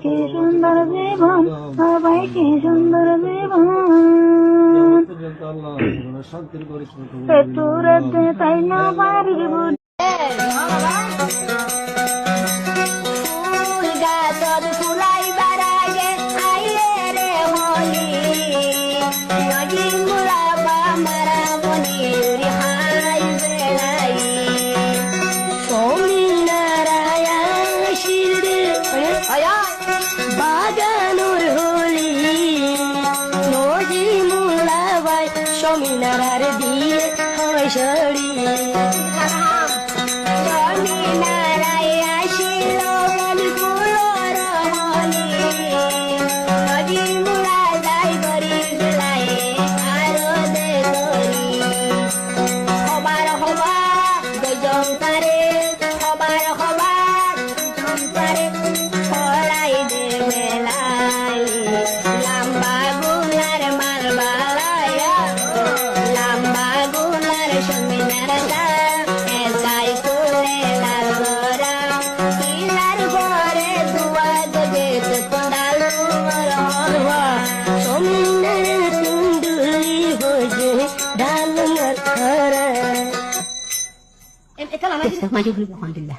কি সুন্দর জীবন সবাই কি সুন্দর জীবন তাই না বাড়ির বাগানুর হলি নদী মুলাবাই সমিনার দিয়ে হয় সরি সমিনারায় আসিল বলগুলোর হলি নদী মুলা যাই করি বেলায় আরো দে করি হবার হবা গজম তারে হবার হবা গজম তারে Maju dulu, alhamdulillah.